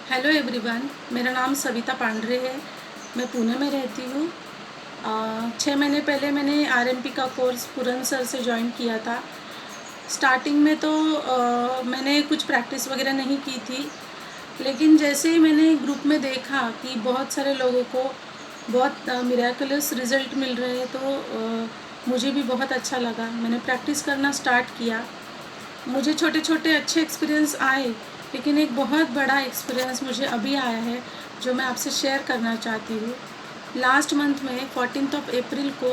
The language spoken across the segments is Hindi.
हेलो एवरीवन, मेरा नाम सविता पांडरे है। मैं पुणे में रहती हूँ। 6 महीने पहले मैंने आरएमपी का कोर्स पूरन सर से ज्वाइन किया था। स्टार्टिंग में तो मैंने कुछ प्रैक्टिस वगैरह नहीं की थी, लेकिन जैसे ही मैंने ग्रुप में देखा कि बहुत सारे लोगों को बहुत मिरेकलस रिज़ल्ट मिल रहे हैं, तो मुझे भी बहुत अच्छा लगा। मैंने प्रैक्टिस करना स्टार्ट किया। मुझे छोटे छोटे अच्छे एक्सपीरियंस आए, लेकिन एक बहुत बड़ा एक्सपीरियंस मुझे अभी आया है जो मैं आपसे शेयर करना चाहती हूँ। लास्ट मंथ में 14 अप्रैल को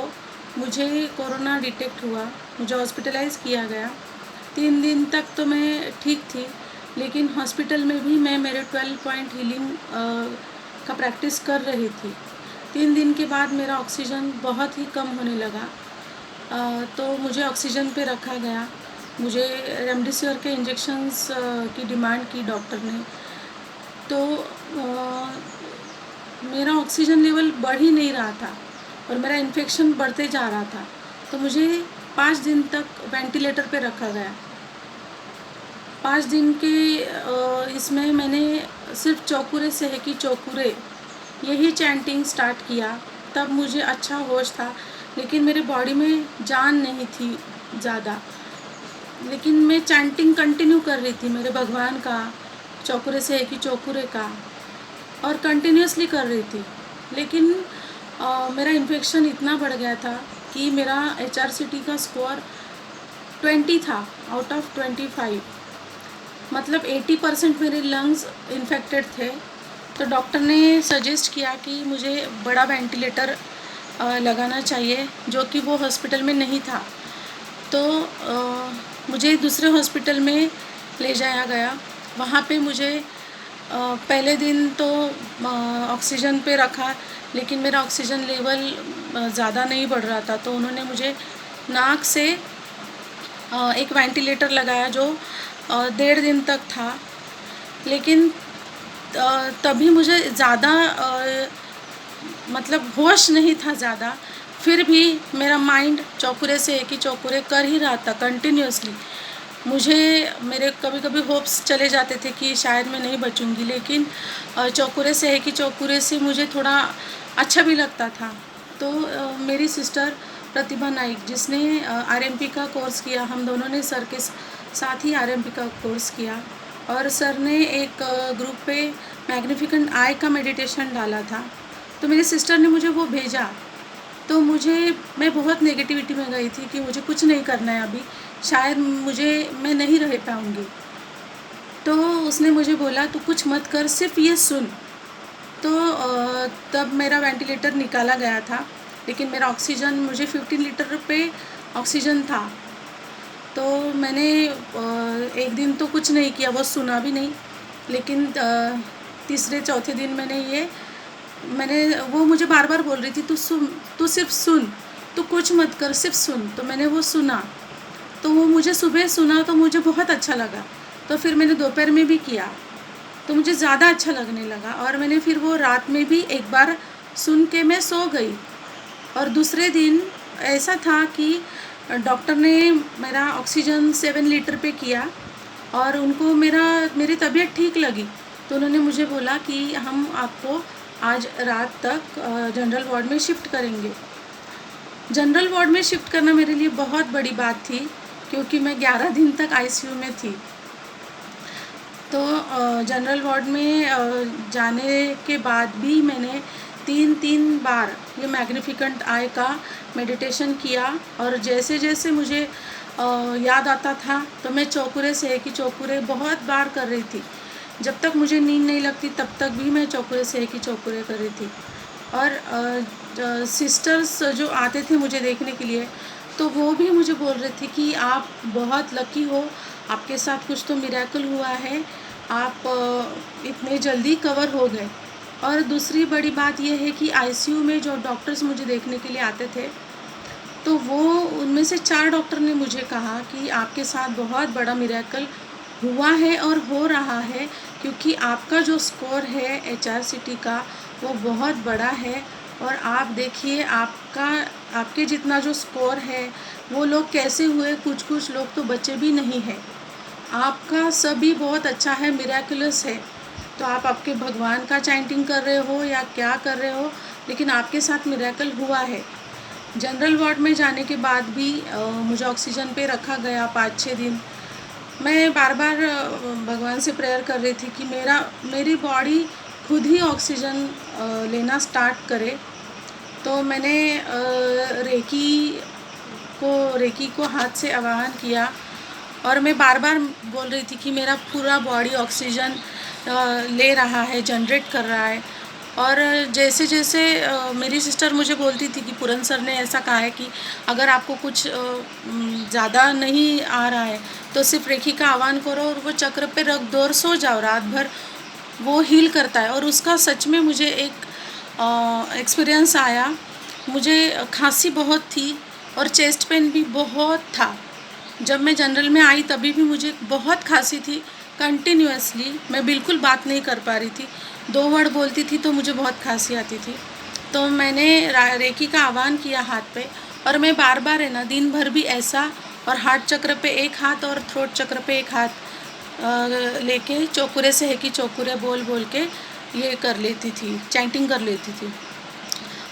मुझे कोरोना डिटेक्ट हुआ। मुझे हॉस्पिटलाइज़ किया गया। 3 दिन तक तो मैं ठीक थी, लेकिन हॉस्पिटल में भी मैं मेरे 12 पॉइंट हीलिंग का प्रैक्टिस कर रही थी। 3 दिन के बाद मेरा ऑक्सीजन बहुत ही कम होने लगा। तो मुझे ऑक्सीजन पे रखा गया। मुझे रेमडेसिविर के इंजेक्शंस की डिमांड की डॉक्टर ने। तो मेरा ऑक्सीजन लेवल बढ़ ही नहीं रहा था और मेरा इन्फेक्शन बढ़ते जा रहा था। तो मुझे 5 दिन तक वेंटिलेटर पे रखा गया। 5 दिन के इसमें मैंने सिर्फ चौकुरे से है कि चौकुरे यही चैंटिंग स्टार्ट किया। तब मुझे अच्छा होश था, लेकिन मेरे बॉडी में जान नहीं थी ज़्यादा। लेकिन मैं चैंटिंग कंटिन्यू कर रही थी मेरे भगवान का, चौकुरे से है कि चौकुरे का, और कंटिन्यूसली कर रही थी। लेकिन मेरा इन्फेक्शन इतना बढ़ गया था कि मेरा HRCT का स्कोर 20 था आउट ऑफ 25। मतलब 80% मेरे लंग्स इन्फेक्टेड थे। तो डॉक्टर ने सजेस्ट किया कि मुझे बड़ा वेंटिलेटर लगाना चाहिए, जो कि वो हॉस्पिटल में नहीं था। तो मुझे दूसरे हॉस्पिटल में ले जाया गया। वहाँ पे मुझे पहले दिन तो ऑक्सीजन पे रखा, लेकिन मेरा ऑक्सीजन लेवल ज़्यादा नहीं बढ़ रहा था। तो उन्होंने मुझे नाक से एक वेंटिलेटर लगाया जो 1.5 दिन तक था। लेकिन तभी मुझे ज़्यादा मतलब होश नहीं था ज़्यादा। फिर भी मेरा माइंड चौकुरे से एक ही चौकुरे कर ही रहा था कंटिन्यूसली। मुझे मेरे कभी कभी होप्स चले जाते थे कि शायद मैं नहीं बचूंगी, लेकिन चौकुरे से है कि चौकुरे से मुझे थोड़ा अच्छा भी लगता था। तो मेरी सिस्टर प्रतिभा नाइक, जिसने आरएमपी का कोर्स किया, हम दोनों ने सर के साथ ही आरएमपी का कोर्स किया। और सर ने एक ग्रुप पे मैग्निफिकेंट आई का मेडिटेशन डाला था। तो मेरी सिस्टर ने मुझे वो भेजा। तो मैं बहुत नेगेटिविटी में गई थी कि मुझे कुछ नहीं करना है अभी, शायद मैं नहीं रह पाऊँगी। तो उसने मुझे बोला तू कुछ मत कर, सिर्फ ये सुन। तो तब मेरा वेंटिलेटर निकाला गया था, लेकिन मेरा ऑक्सीजन, मुझे 15 लीटर पे ऑक्सीजन था। तो मैंने एक दिन तो कुछ नहीं किया, वो सुना भी नहीं। लेकिन तीसरे चौथे दिन मैंने वो मुझे बार बार बोल रही थी तू सुन, तू सिर्फ सुन, तू कुछ मत कर, सिर्फ सुन। तो मैंने वो सुना। तो वो मुझे सुबह सुना तो मुझे बहुत अच्छा लगा। तो फिर मैंने दोपहर में भी किया, तो मुझे ज़्यादा अच्छा लगने लगा। और मैंने फिर वो रात में भी एक बार सुन के मैं सो गई। और दूसरे दिन ऐसा था कि डॉक्टर ने मेरा ऑक्सीजन 7 लीटर पे किया और उनको मेरी तबीयत ठीक लगी। तो उन्होंने मुझे बोला कि हम आपको आज रात तक जनरल वार्ड में शिफ्ट करेंगे। जनरल वार्ड में शिफ्ट करना मेरे लिए बहुत बड़ी बात थी, क्योंकि मैं 11 दिन तक आईसीयू में थी। तो जनरल वार्ड में जाने के बाद भी मैंने 3 बार ये मैग्निफिकेंट आई का मेडिटेशन किया। और जैसे जैसे मुझे याद आता था, तो मैं चौकुरे से कि चौकुरे बहुत बार कर रही थी। जब तक मुझे नींद नहीं लगती तब तक भी मैं चौकुरे से कि चौकुरे कर रही थी। और सिस्टर्स जो आते थे मुझे देखने के लिए, तो वो भी मुझे बोल रहे थे कि आप बहुत लकी हो, आपके साथ कुछ तो मिरेकल हुआ है, आप इतने जल्दी कवर हो गए। और दूसरी बड़ी बात यह है कि आईसीयू में जो डॉक्टर्स मुझे देखने के लिए आते थे, तो वो उनमें से 4 डॉक्टर ने मुझे कहा कि आपके साथ बहुत बड़ा मिरेकल हुआ है और हो रहा है, क्योंकि आपका जो स्कोर है HRCT का वो बहुत बड़ा है। और आप देखिए आपके जितना जो स्कोर है वो लोग कैसे हुए, कुछ लोग तो बचे भी नहीं हैं। आपका सभी बहुत अच्छा है, मिरेकुलस है। तो आप आपके भगवान का चैंटिंग कर रहे हो या क्या कर रहे हो, लेकिन आपके साथ मिरेकल हुआ है। जनरल वार्ड में जाने के बाद भी मुझे ऑक्सीजन पे रखा गया 5-6 दिन। मैं बार बार भगवान से प्रेयर कर रही थी कि मेरी बॉडी खुद ही ऑक्सीजन लेना स्टार्ट करे। तो मैंने रेकी को हाथ से आवाहन किया और मैं बार बार बोल रही थी कि मेरा पूरा बॉडी ऑक्सीजन ले रहा है, जनरेट कर रहा है। और जैसे जैसे मेरी सिस्टर मुझे बोलती थी कि पूरन सर ने ऐसा कहा है कि अगर आपको कुछ ज़्यादा नहीं आ रहा है तो सिर्फ रेखी का आह्वान करो और वो चक्र पे रख दो और सो जाओ, रात भर वो हील करता है। और उसका सच में मुझे एक एक्सपीरियंस आया। मुझे खांसी बहुत थी और चेस्ट पेन भी बहुत था। जब मैं जनरल में आई तभी भी मुझे बहुत खांसी थी कंटिन्यूअसली, मैं बिल्कुल बात नहीं कर पा रही थी। 2 वर्ड बोलती थी तो मुझे बहुत खांसी आती थी। तो मैंने रेकी का आह्वान किया हाथ पे, और मैं बार बार है ना दिन भर भी ऐसा, और हार्ट चक्र पे एक हाथ और थ्रोट चक्र पे एक हाथ लेके चौकुरे से है कि चौकुरे बोल बोल के ये कर लेती थी, चैंटिंग कर लेती थी।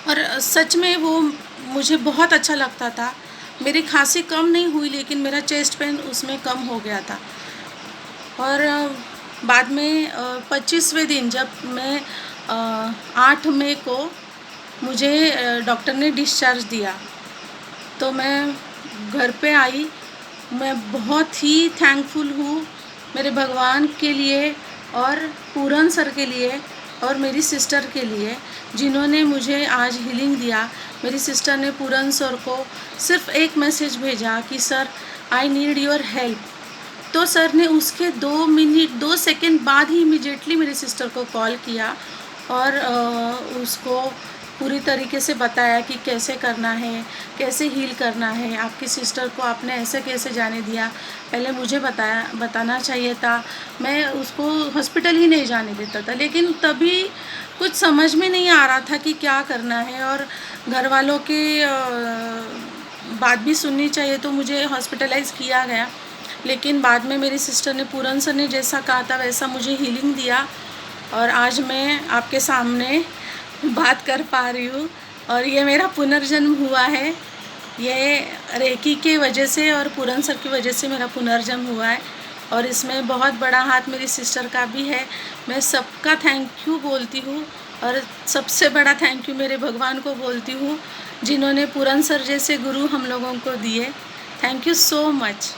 और सच में वो मुझे बहुत अच्छा लगता था। मेरी खांसी कम नहीं हुई लेकिन मेरा चेस्ट पेन उसमें कम हो गया था। और बाद में 25वें दिन जब मैं 8 मई को मुझे डॉक्टर ने डिस्चार्ज दिया तो मैं घर पे आई। मैं बहुत ही थैंकफुल हूँ मेरे भगवान के लिए और पूरन सर के लिए और मेरी सिस्टर के लिए, जिन्होंने मुझे आज हीलिंग दिया। मेरी सिस्टर ने पूरन सर को सिर्फ एक मैसेज भेजा कि sir I need your help. तो सर ने उसके 2 सेकंड बाद ही इमीडिएटली मेरी सिस्टर को कॉल किया और उसको पूरी तरीके से बताया कि कैसे करना है, कैसे हील करना है। आपकी सिस्टर को आपने ऐसे कैसे जाने दिया, पहले मुझे बताना चाहिए था। मैं उसको हॉस्पिटल ही नहीं जाने देता था, लेकिन तभी कुछ समझ में नहीं आ रहा था कि क्या करना है, और घर वालों की बात भी सुननी चाहिए, तो मुझे हॉस्पिटलाइज़ किया गया। लेकिन बाद में मेरी सिस्टर ने, पूरन सर ने जैसा कहा था वैसा मुझे हीलिंग दिया, और आज मैं आपके सामने बात कर पा रही हूँ। और ये मेरा पुनर्जन्म हुआ है, ये रेकी के वजह से और पूरन सर की वजह से मेरा पुनर्जन्म हुआ है। और इसमें बहुत बड़ा हाथ मेरी सिस्टर का भी है। मैं सबका थैंक यू बोलती हूँ, और सबसे बड़ा थैंक यू मेरे भगवान को बोलती हूँ, जिन्होंने पूरन सर जैसे गुरु हम लोगों को दिए। Thank you so much.